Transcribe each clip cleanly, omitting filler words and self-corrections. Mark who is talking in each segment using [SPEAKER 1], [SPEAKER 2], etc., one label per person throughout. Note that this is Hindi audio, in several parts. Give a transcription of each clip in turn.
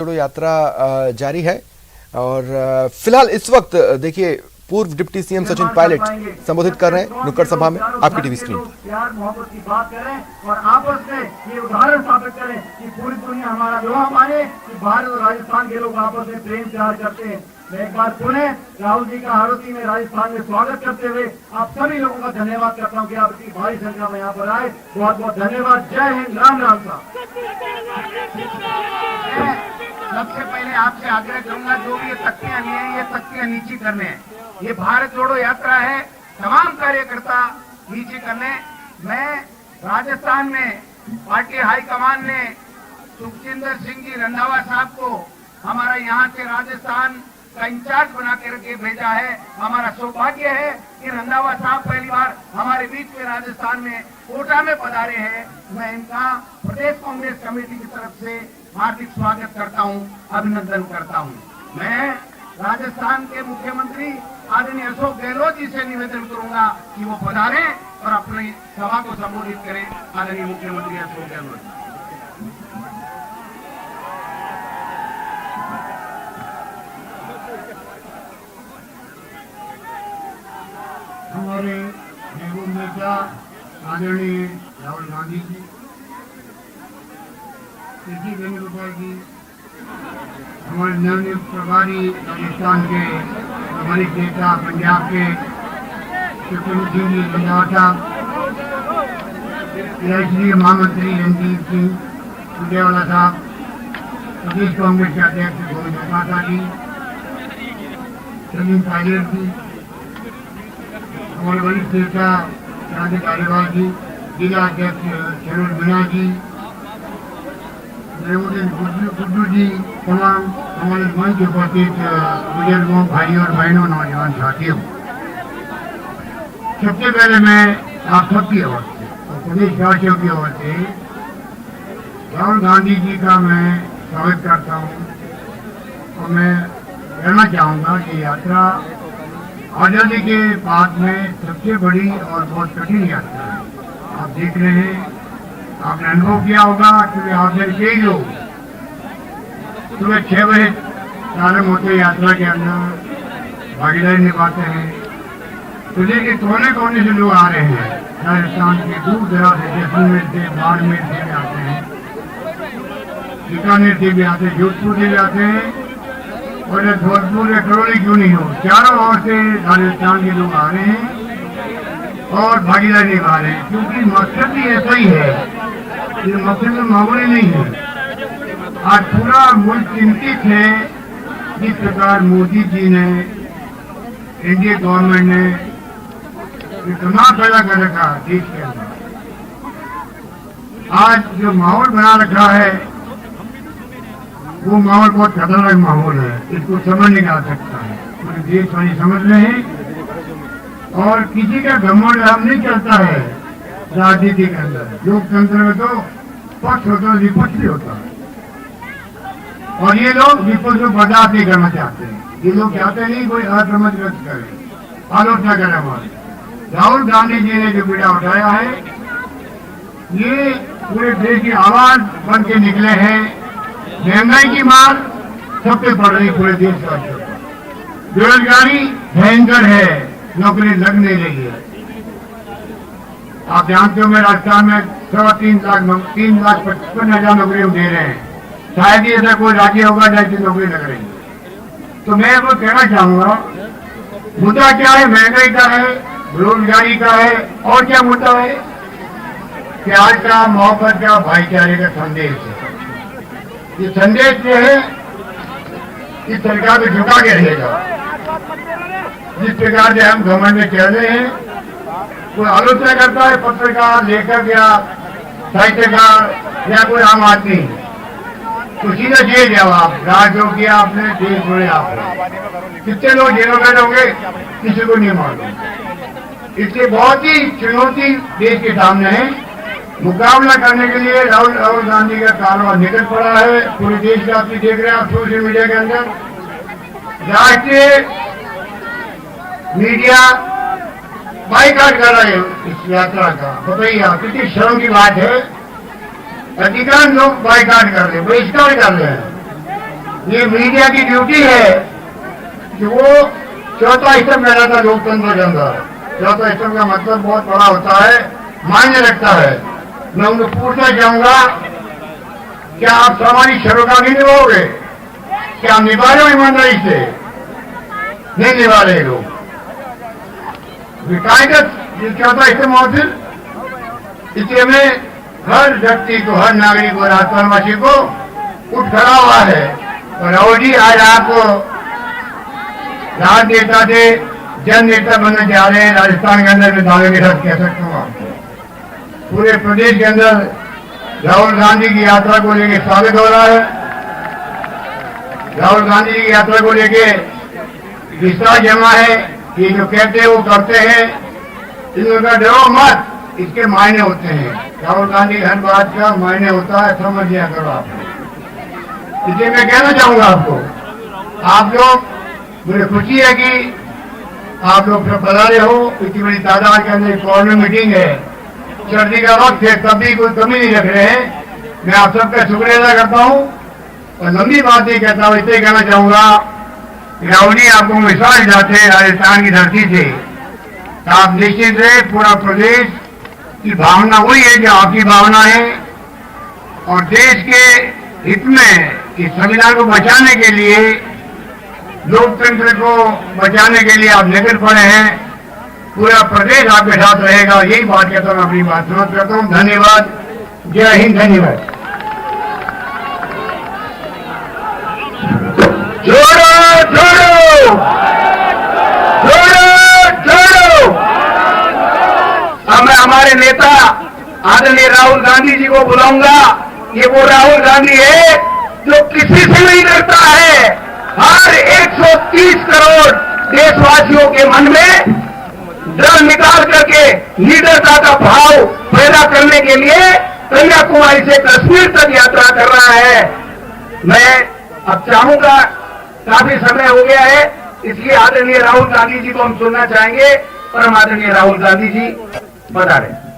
[SPEAKER 1] जोड़ो यात्रा जारी है और फिलहाल इस वक्त देखिए पूर्व डिप्टी सीएम सचिन पायलट संबोधित कर रहे हैं नुक्कड़ सभा में आपकी टीवी स्क्रीन पर।
[SPEAKER 2] प्यार मोहब्बत की बात करें और आपस में ये उदाहरण स्थापित करें कि पूरी दुनिया हमारा लोहा माने कि भारत और राजस्थान के लोग आपस में प्रेम प्यार करते हैं। मैं एक बार पुनः राहुल जी का हाड़ौती में राजस्थान में स्वागत करते हुए आप सभी लोगों का धन्यवाद करता हूँ कि आप इतनी भारी संख्या में यहाँ पर आए। बहुत बहुत धन्यवाद। जय हिंद। राम राम साहब।
[SPEAKER 3] सबसे पहले आपसे आग्रह करूंगा, जो भी ये तख्तियां लिए हैं ये तख्तियां नीचे करने हैं। ये भारत जोड़ो यात्रा है, तमाम कार्यकर्ता नीचे करने। मैं राजस्थान में पार्टी हाईकमान ने सुखजिंदर सिंह जी रंधावा साहब को हमारा यहाँ से राजस्थान का इंचार्ज बना के भेजा है। हमारा सौभाग्य है कि रंधावा साहब पहली बार हमारे बीच में राजस्थान में कोटा में पधारे हैं। मैं इनका प्रदेश कांग्रेस कमेटी की तरफ से हार्दिक स्वागत करता हूं, अभिनंदन करता हूं। मैं राजस्थान के मुख्यमंत्री आदरणीय अशोक गहलोत जी से निवेदन करूंगा कि वो पधारें और अपनी सभा को संबोधित करें। आदरणीय मुख्यमंत्री अशोक गहलोत।
[SPEAKER 2] हमारे महबूब नेता आदरणीय राहुल गांधी जी, कृषि वेणुगोपाल जी, हमारे नवनियुक्त प्रभारी राजस्थान के वरिष्ठ नेता पंजाब के सुखविंदर सिंह जी रंधावा साहब, राष्ट्रीय महामंत्री रणदीप सिंह सुरजेवाला साहब, प्रदेश कांग्रेस के अध्यक्ष गोविंद पाठा जी, सचिन पायलट जी, हमारे वरिष्ठ नेता राजेश धालीवाल जी, जिला अध्यक्ष शरण मीणा जी, गुड्डू जी, तमाम हमारे मंच के उपस्थित बुजुर्गों, भाइयों और बहनों, नौजवान साथियों, सबसे पहले मैं आप सबकी ओर से और प्रदेशवासियों की ओर से राहुल गांधी जी का मैं स्वागत करता हूँ। और मैं कहना चाहूँगा कि यात्रा आजादी के बाद में सबसे बड़ी और बहुत कठिन यात्रा है। आप देख रहे हैं, आपने अनुभव किया होगा क्योंकि आपने कई लोग सुबह 6 बजे प्रारंभ होते यात्रा के अंदर भागीदारी निभाते हैं। तो लेकिन कोने कोने से लोग आ रहे हैं, राजस्थान के दूर दराज से, जैसलमेर से, बाड़मेर से भी आते हैं, बीकानेर से भी आते हैं, जोधपुर से भी आते हैं और जोधपुर या करौली क्यों नहीं हो, चारों ओर से राजस्थान के लोग आ रहे हैं और भागीदारी निभा रहे हैं। क्योंकि मकसद भी ऐसा ही है, ये मकसद में मामूली नहीं है। आज पूरा मुल्क चिंतित है जिस प्रकार मोदी जी ने, एनडीए गवर्नमेंट ने इतना पैदा कर रखा देश के अंदर। आज जो माहौल बना रखा है वो माहौल बहुत खतरनाक माहौल है, इसको समझ नहीं आ सकता है। पूरे देशवासी समझ रहे हैं और किसी का घमंड हम नहीं चलता है राजनीति के अंदर। लोकतंत्र में तो पक्ष होता है, विपक्ष भी होता है और ये लोग विपक्ष को बर्दाश्त नहीं करना चाहते हैं। ये लोग चाहते नहीं कोई असमझ व्यक्त करे, आलोचना करे हमारी। राहुल गांधी जी ने जो बीड़ा उठाया है, ये पूरे देश की आवाज बन के निकले हैं। महंगाई की मार सब पे पड़ रही पूरे देश का, बेरोजगारी भयंकर है, नौकरी लग नहीं रही है। आप जानते हो मैं राजस्थान में 3,55,000 नौकरी दे रहे हैं। शायद ही ऐसा कोई राज्य होगा जैसी नौकरी लग रही है। तो मैं वो कहना चाहूंगा, मुद्दा क्या है? महंगाई का है, बेरोजगारी का है और क्या मुद्दा है? प्यार का, मोहब्बत का, भाईचारे का संदेश है। ये संदेश जो है इस सरकार को झुका के रहेगा। जिस प्रकार से हम घमंड में चल रहे हैं, कोई आलोचना करता है, पत्रकार, लेखक या साहित्यकार या कोई आम आदमी, तो सीधा जेल जाओ आप। राज जो किया आपने, देश छोड़े आपने। कितने लोग जेलों में होंगे किसी को नहीं मालूम। इससे बहुत ही चुनौती देश के सामने है। मुकाबला करने के लिए राहुल गांधी का कारवां निकल पड़ा है। पूरे देश का आप देख रहे हैं, आप सोशल मीडिया के अंदर राष्ट्रीय मीडिया बाइकाट कर रहे हैं इस यात्रा का। बताइए आप, कितनी शर्म की बात है। अधिकांश लोग बाइकाट कर रहे हैं, बहिष्कार कर रहे हैं। ये मीडिया की ड्यूटी है कि वो चौथा स्टंप कहना था लोकतंत्र के अंदर। चौथा स्टंप का मतलब बहुत बड़ा होता है, मायने रखता है। मैं उनको पूछना चाहूंगा, क्या आप सामाजिक सरोकार नहीं निभाओगे? क्या आप निभा रहे हो ईमानदारी से? नहीं निभा रहे लोग। विकायगत चौथा स्टंप हासिल, इसलिए मैं हर व्यक्ति को, हर नागरिक को, राजस्थानवासी को उठ खड़ा हुआ है। और राहुल जी, आज आपको राजनेता से जन नेता बनने जा रहे हैं राजस्थान के अंदर। मैं दावे के साथ कह सकता हूँ आपको, पूरे प्रदेश के अंदर राहुल गांधी की यात्रा को लेके स्वागत हो रहा है। राहुल गांधी की यात्रा को लेके विश्वास जमा है कि जो कहते हैं वो करते हैं। इनका डरो मत, इसके मायने होते हैं। राहुल गांधी हर बात का मायने होता है, समझ लिया करो आप। इसलिए मैं कहना चाहूंगा आपको, आप लोग, मुझे खुशी है कि आप लोग बता रहे हो। इतनी बड़ी तादाद के अंदर कॉर्नर मीटिंग है, सर्दी का वक्त है, तभी कोई कमी नहीं रख रहे हैं। मैं आप सबका शुक्रिया अदा करता हूँ और लंबी बात नहीं कहता हूँ। इसलिए कहना चाहूंगा, राहुल जी आपको विश्वास दिलाते हैं राजस्थान की धरती से, आप निश्चित रहे। पूरा प्रदेश की भावना वही है जो आपकी भावना है। और देश के हित में, इस संविधान को बचाने के लिए, लोकतंत्र को बचाने के लिए आप निकल पड़े हैं। पूरा प्रदेश आपके साथ रहेगा, यही बात कहता हूँ। अपनी बात समाप्त करता हूँ। धन्यवाद। जय हिंद। धन्यवाद।
[SPEAKER 3] छोड़ो छोड़ो छोड़ो छोड़ो। अब मैं हमारे नेता आदरणीय राहुल गांधी जी को बुलाऊंगा। ये वो राहुल गांधी है जो किसी से नहीं डरता है। हर 130 करोड़ देशवासियों के मन में डर निकाल करके लीडरता का भाव पैदा करने के लिए कन्याकुमारी से कश्मीर तक यात्रा कर रहा है। मैं अब चाहूंगा, काफी समय हो गया है, इसलिए आदरणीय राहुल गांधी जी को हम सुनना चाहेंगे। परम आदरणीय राहुल गांधी जी बता रहे।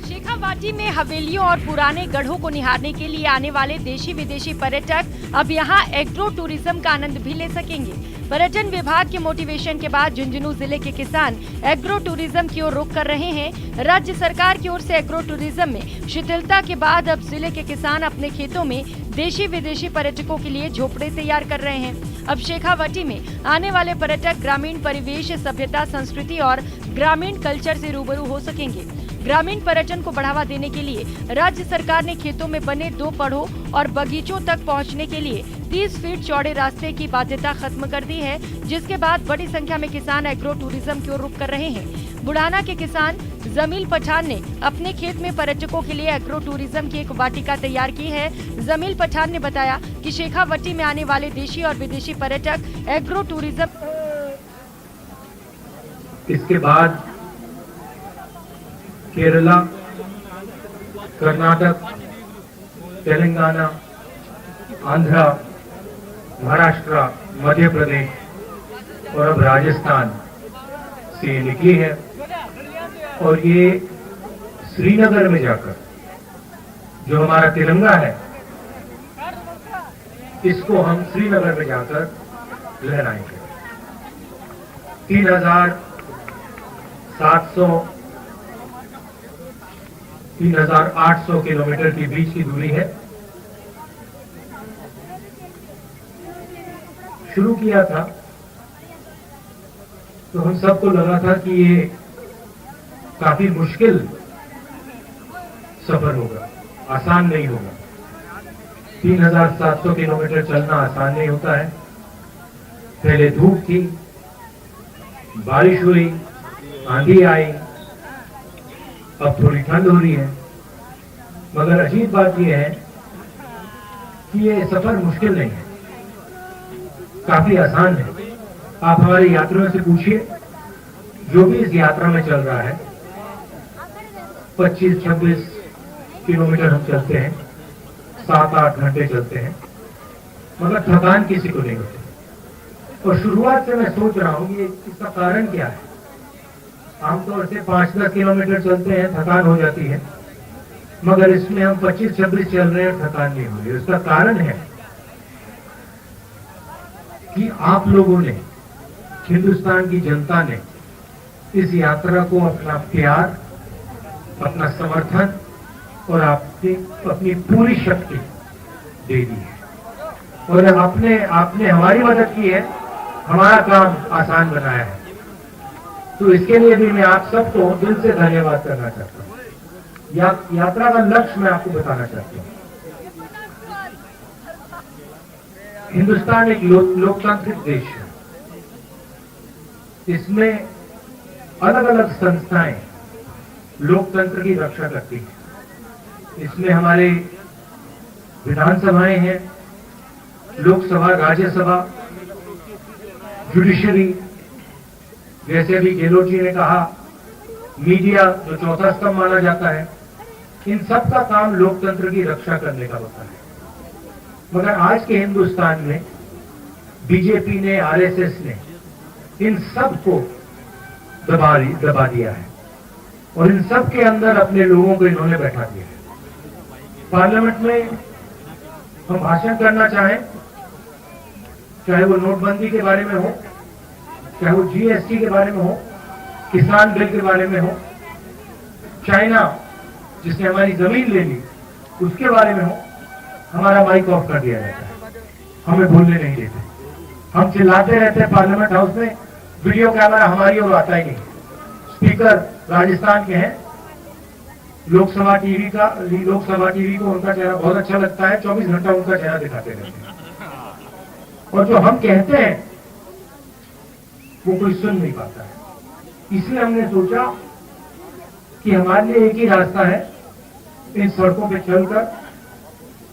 [SPEAKER 4] शेखावाटी में हवेलियों और पुराने गढ़ों को निहारने के लिए आने वाले देशी विदेशी पर्यटक अब यहां एग्रो टूरिज्म का आनंद भी ले सकेंगे। पर्यटन विभाग के मोटिवेशन के बाद झुंझुनू जिले के किसान एग्रो टूरिज्म की ओर रुख कर रहे हैं। राज्य सरकार की ओर से एग्रो टूरिज्म में शिथिलता के बाद अब जिले के किसान अपने खेतों में देशी विदेशी पर्यटकों के लिए झोपड़े तैयार कर रहे हैं। अब शेखावाटी में आने वाले पर्यटक ग्रामीण परिवेश, सभ्यता, संस्कृति और ग्रामीण कल्चर से रूबरू हो सकेंगे। ग्रामीण पर्यटन को बढ़ावा देने के लिए राज्य सरकार ने खेतों में बने 2 पड़ों और बगीचों तक पहुंचने के लिए 30 फीट चौड़े रास्ते की बाध्यता खत्म कर दी है, जिसके बाद बड़ी संख्या में किसान एग्रो टूरिज्म की ओर रुख कर रहे हैं। बुढ़ाना के किसान जमील पठान ने अपने खेत में पर्यटकों के लिए एग्रो टूरिज्म की एक वाटिका तैयार की है। जमील पठान ने बताया कि शेखावाटी में आने वाले देशी और विदेशी पर्यटक एग्रो टूरिज्म
[SPEAKER 5] इसके बाद केरला, कर्नाटक, तेलंगाना, आंध्रा, महाराष्ट्र, मध्य प्रदेश और अब राजस्थान से निकली है। और ये श्रीनगर में जाकर जो हमारा तिरंगा है, इसको हम श्रीनगर में जाकर लहराएंगे। 3,800 किलोमीटर के बीच की दूरी है। शुरू किया था तो हम सबको लगा था कि ये काफी मुश्किल सफर होगा, आसान नहीं होगा। 3,700 किलोमीटर चलना आसान नहीं होता है। पहले धूप थी, बारिश हुई, आंधी आई, अब थोड़ी ठंड हो रही है। मगर अजीब बात यह है कि ये सफर मुश्किल नहीं है, काफी आसान है। आप हमारे यात्रियों से पूछिए, जो भी इस यात्रा में चल रहा है, 25-26 किलोमीटर हम चलते हैं, 7-8 घंटे चलते हैं, मगर थकान किसी को नहीं होती। और शुरुआत से मैं सोच रहा हूं कि इसका कारण क्या है। आमतौर से 5-10 किलोमीटर चलते हैं, थकान हो जाती है, मगर इसमें हम 25-26 चल रहे हैं, थकान नहीं हो रही। उसका कारण है कि आप लोगों ने, हिंदुस्तान की जनता ने इस यात्रा को अपना प्यार, अपना समर्थन और अपनी पूरी शक्ति दे दी है। और आपने हमारी मदद की है, हमारा काम आसान बनाया है। तो इसके लिए भी मैं आप सबको दिल से धन्यवाद करना चाहता हूं। यात्रा का लक्ष्य मैं आपको बताना चाहता हूं। हिंदुस्तान एक लोकतांत्रिक देश है। इसमें अलग अलग संस्थाएं लोकतंत्र की रक्षा करती हैं। इसमें हमारे विधानसभाएं हैं, लोकसभा, राज्यसभा, जुडिशरी, जैसे भी गहलोत जी ने कहा, मीडिया जो चौथा स्तंभ माना जाता है, इन सब का काम लोकतंत्र की रक्षा करने का होता है। मगर आज के हिंदुस्तान में बीजेपी ने, आरएसएस ने इन सब को दबा दिया है और इन सब के अंदर अपने लोगों को इन्होंने बैठा दिया है। पार्लियामेंट में हम भाषण करना चाहें, चाहे वो नोटबंदी के बारे में हो, चाहे वो जीएसटी के बारे में हो, किसान बिल के बारे में हो, चाइना जिसने हमारी जमीन ले ली उसके बारे में हो, हमारा माइक ऑफ कर दिया जाता है, हमें बोलने नहीं देते। हम चिल्लाते रहते हैं पार्लियामेंट हाउस में, वीडियो कैमरा हमारी ओर आता ही नहीं। स्पीकर राजस्थान के हैं, लोकसभा टीवी को उनका चेहरा बहुत अच्छा लगता है, 24 घंटा उनका चेहरा दिखाते रहते हैं। और जो हम कहते हैं वो कोई सुन नहीं पाता है। इसलिए हमने सोचा कि हमारे लिए एक ही रास्ता है, इन सड़कों पे चलकर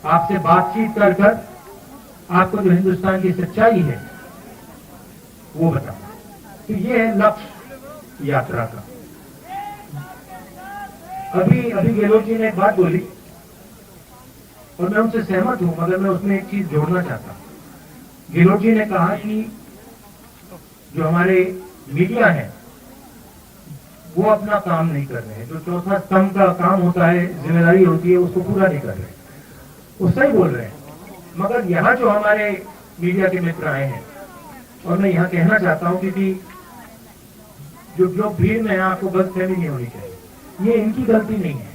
[SPEAKER 5] आपसे बातचीत कर आपको जो हिंदुस्तान की सच्चाई है वो बताना। तो ये है लक्ष्य यात्रा का। अभी गहलोत जी ने एक बात बोली और मैं उनसे सहमत हूं, मगर मैं उसमें एक चीज जोड़ना चाहता हूं। गहलोत जी ने कहा कि जो हमारे मीडिया है वो अपना काम नहीं कर रहे हैं, जो चौथा स्तंभ का काम होता है, जिम्मेदारी होती है, उसको पूरा नहीं कर रहे। वो सही बोल रहे हैं, मगर यहाँ जो हमारे मीडिया के मित्र आए हैं, और मैं यहाँ कहना चाहता हूँ क्योंकि जो भीड़ में है, आपको गलतफहमी नहीं होनी चाहिए, ये इनकी गलती नहीं है।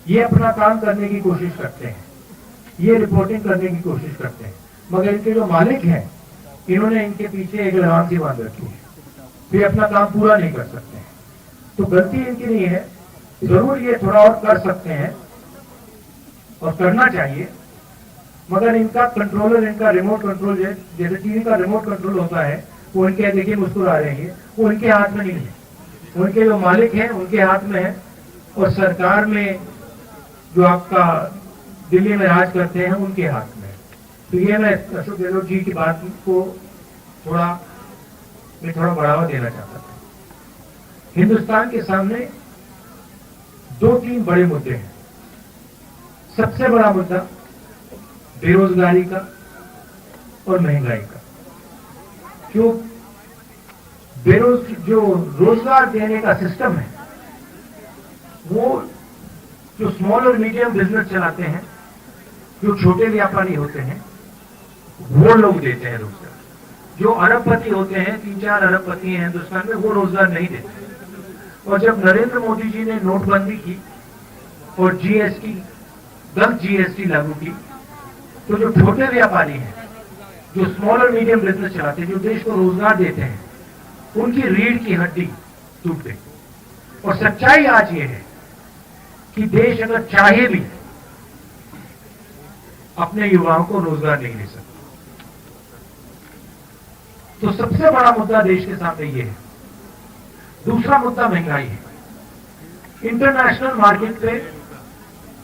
[SPEAKER 5] ये अपना काम करने की कोशिश करते हैं, ये रिपोर्टिंग करने की कोशिश करते हैं, मगर इनके जो मालिक हैं इन्होंने इनके पीछे एक लगाम सी बांध रखी है, वे अपना काम पूरा नहीं कर सकते हैं। तो गलती इनकी नहीं है, जरूर ये थोड़ा और कर सकते हैं और करना चाहिए, मगर इनका कंट्रोलर, इनका रिमोट कंट्रोल, जैसे टीवी का रिमोट कंट्रोल होता है, वो इनके, देखिए मुस्कुरा रहे हैं, वो इनके हाथ में नहीं है, उनके जो मालिक हैं उनके हाथ में है। और सरकार में जो आपका दिल्ली में राज करते हैं उनके हाथ में। तो ये मैं अशोक गहलोत जी की बात को थोड़ा बढ़ावा देना चाहता था। हिंदुस्तान के सामने 2-3 बड़े मुद्दे हैं। सबसे बड़ा मुद्दा बेरोजगारी का और महंगाई का। जो रोजगार देने का सिस्टम है, वो जो स्मॉल और मीडियम बिजनेस चलाते हैं, जो छोटे व्यापारी होते हैं, वो लोग देते हैं रोजगार। जो अरबपति होते हैं, 3-4 अरबपति हैं हिंदुस्तान में, वो रोजगार नहीं देते। और जब नरेंद्र मोदी जी ने नोटबंदी की और जीएसटी, गलत जीएसटी लागू की, तो जो छोटे व्यापारी हैं, जो स्मॉल और मीडियम बिजनेस चलाते हैं, जो देश को रोजगार देते हैं, उनकी रीढ़ की हड्डी टूट गई। और सच्चाई आज ये है कि देश अगर चाहे भी अपने युवाओं को रोजगार नहीं दे सकता। तो सबसे बड़ा मुद्दा देश के सामने ये है। दूसरा मुद्दा महंगाई है। इंटरनेशनल मार्केट पे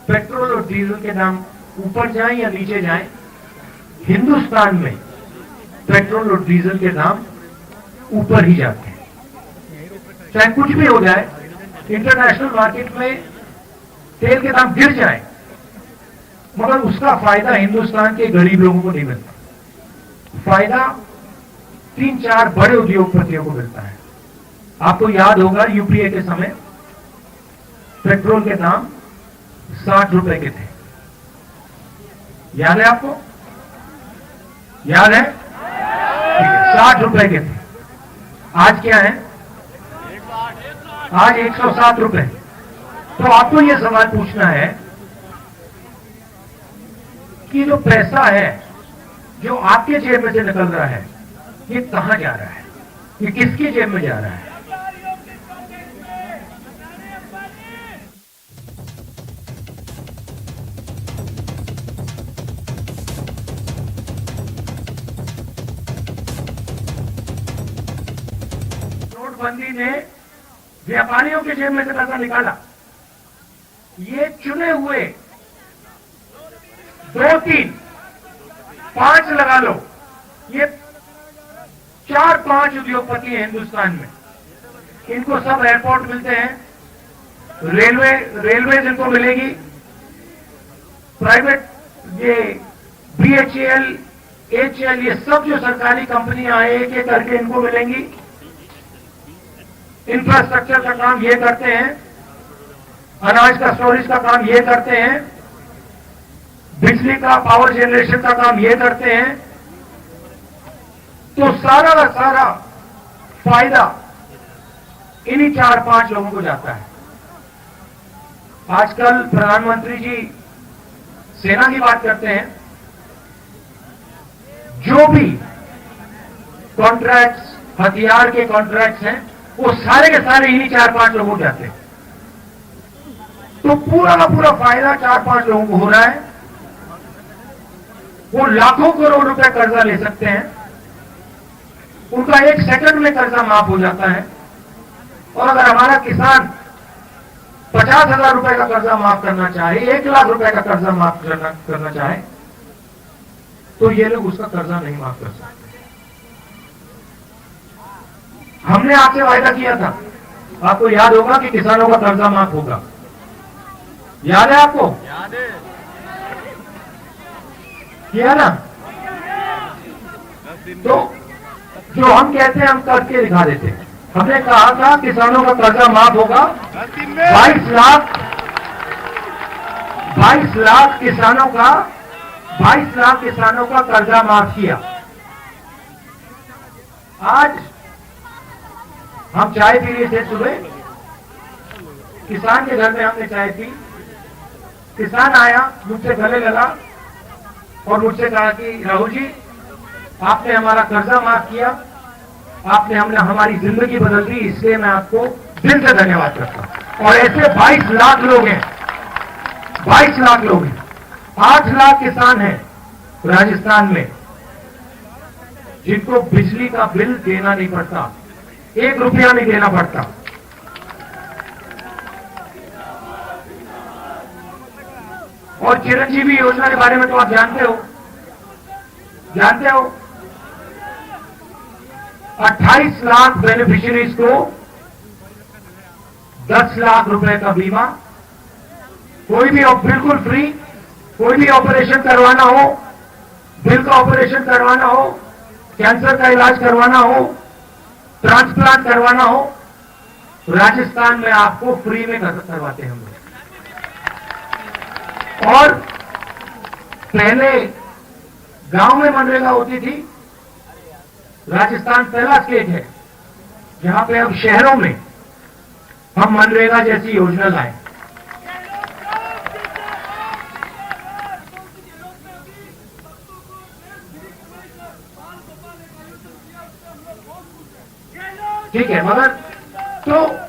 [SPEAKER 5] पेट्रोल और डीजल के दाम ऊपर जाएं या नीचे जाएं, हिंदुस्तान में पेट्रोल और डीजल के दाम ऊपर ही जाते हैं। चाहे कुछ भी हो जाए, इंटरनेशनल मार्केट में तेल के दाम गिर जाए, मगर उसका फायदा हिंदुस्तान के गरीब लोगों को नहीं मिलता। फायदा 3-4 बड़े उद्योगपतियों को मिलता है। आपको याद होगा यूपीए के समय पेट्रोल के दाम 60 रुपए के थे। याद है आपको? याद है? 60 रुपए के थे। आज क्या है? आज 107 रुपए। तो आपको यह सवाल पूछना है कि जो पैसा है जो आपके जेब में से निकल रहा है ये कहां जा रहा है, ये किसकी जेब में जा रहा है? नोटबंदी ने व्यापारियों के जेब में से पैसा निकाला। ये चुने हुए 2, 3, 5 लगा लो, ये 4-5 उद्योगपति हैं हिंदुस्तान में। इनको सब एयरपोर्ट मिलते हैं, रेलवे इनको मिलेगी, प्राइवेट ये BHEL, HL, ये सब जो सरकारी कंपनियां हैं एक एक करके इनको मिलेंगी। इंफ्रास्ट्रक्चर का काम ये करते हैं, अनाज का स्टोरेज का काम ये करते हैं, बिजली का पावर जनरेशन का काम ये करते हैं। तो सारा का सारा फायदा इन्हीं 4-5 लोगों को जाता है। आजकल प्रधानमंत्री जी सेना की बात करते हैं। जो भी कॉन्ट्रैक्ट्स, हथियार के कॉन्ट्रैक्ट्स हैं, वो सारे के सारे इन्हीं 4-5 लोगों को जाते हैं। तो पूरा का पूरा फायदा 4-5 लोगों को हो रहा है। वो लाखों करोड़ रुपए कर्जा ले सकते हैं, उनका 1 सेकंड में कर्जा माफ हो जाता है। और अगर हमारा किसान 50,000 रुपए का कर्जा माफ करना चाहे, 1 लाख रुपए का कर्जा माफ करना चाहे, तो ये लोग उसका कर्जा नहीं माफ कर सकते। हमने आपसे वायदा किया था, आपको याद होगा कि किसानों का कर्जा माफ होगा। याद है आपको? याद है। किया ना? तो जो हम कहते हैं हम करके दिखा देते हैं। हमने कहा था किसानों का कर्जा माफ होगा। 22 लाख किसानों का कर्जा माफ किया। आज हम चाय पी रहे थे सुबह, किसान के घर में हमने चाय पी। किसान आया, मुझसे गले लगा और मुझसे कहा कि राहुल जी, आपने हमारा कर्जा माफ किया, आपने हमारी जिंदगी बदल दी, इसलिए मैं आपको दिल से धन्यवाद करता हूं। और ऐसे 22 लाख लोग हैं, 22 लाख लोग हैं। 8 लाख किसान हैं राजस्थान में जिनको बिजली का बिल देना नहीं पड़ता, 1 रुपया नहीं देना पड़ता। और चिरंजीवी योजना के बारे में तो आप जानते हो 28 लाख बेनिफिशियरीज को 10 लाख रुपए का बीमा, कोई भी बिल्कुल फ्री, कोई भी ऑपरेशन करवाना हो, दिल का ऑपरेशन करवाना हो, कैंसर का इलाज करवाना हो, ट्रांसप्लांट करवाना हो, राजस्थान में आपको फ्री में करवाते हैं हम लोग। और पहले गांव में मनरेगा होती थी। राजस्थान पहला स्टेट है जहां पे अब शहरों में हम मनरेगा जैसी योजना लाए। ठीक है, मगर तो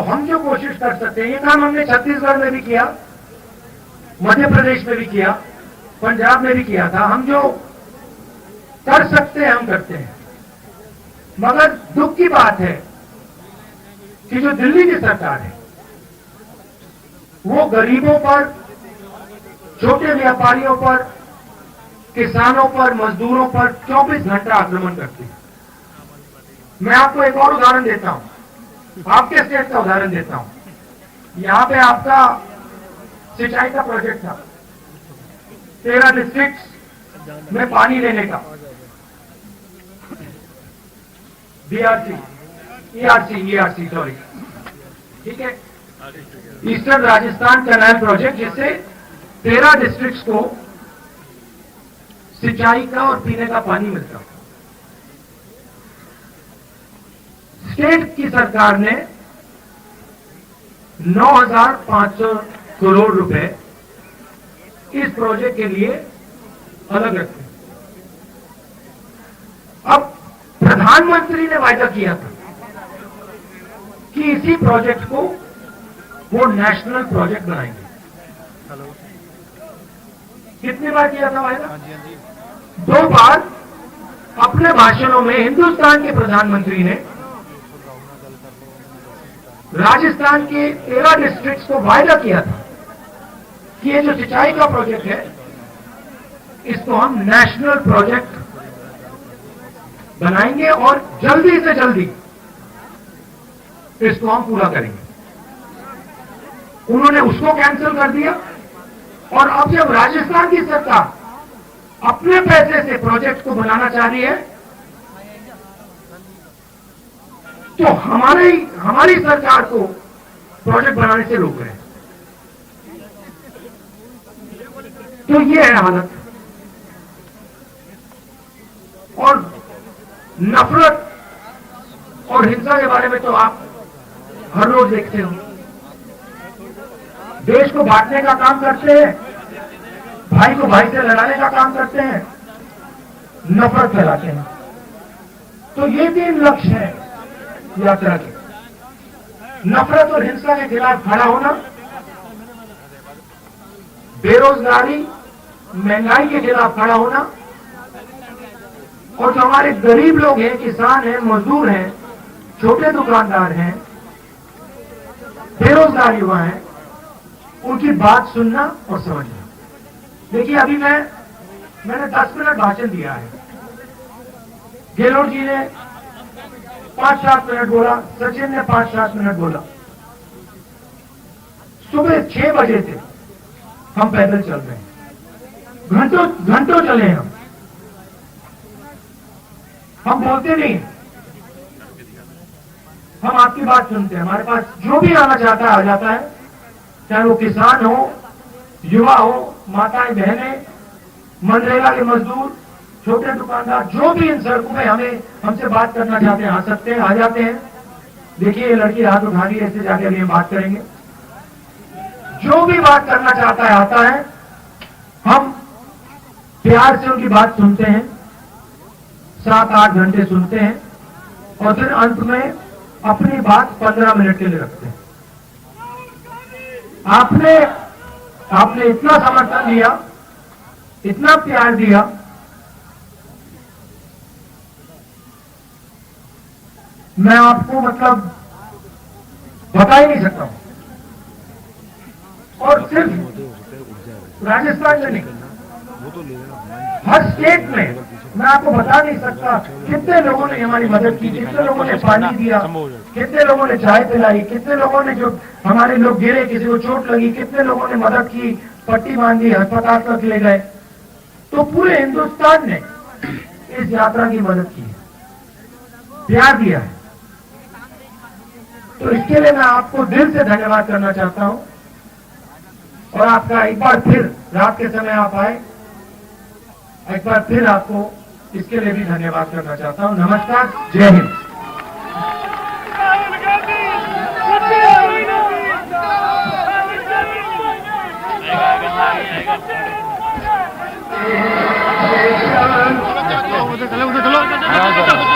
[SPEAKER 5] हम जो कोशिश कर सकते हैं, ये काम हमने छत्तीसगढ़ में भी किया, मध्य प्रदेश में भी किया, पंजाब में भी किया था। हम जो कर सकते हैं हम करते हैं। मगर दुख की बात है कि जो दिल्ली की सरकार है वो गरीबों पर, छोटे व्यापारियों पर, किसानों पर, मजदूरों पर 24 घंटा आक्रमण करती है। मैं आपको एक और उदाहरण देता हूं, आपके स्टेट का उदाहरण देता हूं। यहां पे आपका सिंचाई का प्रोजेक्ट था, 13 डिस्ट्रिक्ट में पानी लेने का, ERC सॉरी, ठीक है, ईस्टर्न राजस्थान कैनाल प्रोजेक्ट, जिससे 13 डिस्ट्रिक्ट्स को सिंचाई का और पीने का पानी मिलता। स्टेट की सरकार ने 9,500 करोड़ रुपए इस प्रोजेक्ट के लिए अलग रखे। अब प्रधानमंत्री ने वायदा किया था कि इसी प्रोजेक्ट को वो नेशनल प्रोजेक्ट बनाएंगे। कितनी बार किया था वायदा? 2 बार अपने भाषणों में हिंदुस्तान के प्रधानमंत्री ने राजस्थान के 13 डिस्ट्रिक्ट्स को वायदा किया था कि ये जो सिंचाई का प्रोजेक्ट है, इसको हम नेशनल प्रोजेक्ट बनाएंगे और जल्दी से जल्दी इसको हम पूरा करेंगे। उन्होंने उसको कैंसिल कर दिया और अब जब राजस्थान की सरकार अपने पैसे से प्रोजेक्ट को बनाना चाह रही है, तो हमारी सरकार को प्रोजेक्ट बनाने से रोक रहे हैं। तो ये है हालत। और नफरत और हिंसा के बारे में तो आप हर रोज देखते हो। देश को बांटने का काम करते हैं, भाई को भाई से लड़ाने का काम करते हैं, नफरत फैलाते हैं। तो ये 3 लक्ष्य है यात्रा के। नफरत और हिंसा के खिलाफ खड़ा होना, बेरोजगारी महंगाई के खिलाफ खड़ा होना, और जो हमारे गरीब लोग हैं, किसान हैं, मजदूर हैं, छोटे दुकानदार हैं, बेरोजगार युवा हैं, उनकी बात सुनना और समझना। देखिए, अभी मैंने 10 मिनट भाषण दिया है। गहलोत जी ने 5-7 मिनट बोला, सचिन ने 5-7 मिनट बोला। सुबह 6 बजे से हम पैदल चल रहे हैं, घंटों चले हम बोलते नहीं, हम आपकी बात सुनते हैं। हमारे पास जो भी आना चाहता है आ जाता है, चाहे वो किसान हो, युवा हो, माताएं बहनें, मनरेगा के मजदूर, छोटे दुकानदार, जो भी इन सड़कों में हमसे बात करना चाहते हैं आ सकते हैं, आ जाते हैं। देखिए, ये लड़की हाथ उठा रही है, ऐसे जाके अभी हम बात करेंगे। जो भी बात करना चाहता है आता है, हम प्यार से उनकी बात सुनते हैं, 7-8 घंटे सुनते हैं और फिर अंत में अपनी बात 15 मिनट के लिए रखते हैं। आपने इतना समर्थन दिया, इतना प्यार दिया, मैं आपको मतलब बता ही नहीं सकता हूं। और सिर्फ राजस्थान में नहीं, हर स्टेट में मैं आपको बता नहीं सकता कितने लोगों ने हमारी मदद की, कितने लोगों ने पानी दिया, कितने लोगों ने चाय पिलाई, कितने लोगों ने, जो हमारे लोग गिरे, किसी को चोट लगी, कितने लोगों ने मदद की, पट्टी बांधी, अस्पताल तक ले गए। तो पूरे हिंदुस्तान ने इस यात्रा की मदद की है, प्यार दिया है। तो इसके लिए मैं आपको दिल से धन्यवाद करना चाहता हूं और आपका एक बार फिर, रात के समय आप आए, एक बार फिर आपको इसके लिए भी धन्यवाद करना चाहता हूं। नमस्कार, जय हिंद।
[SPEAKER 2] चलो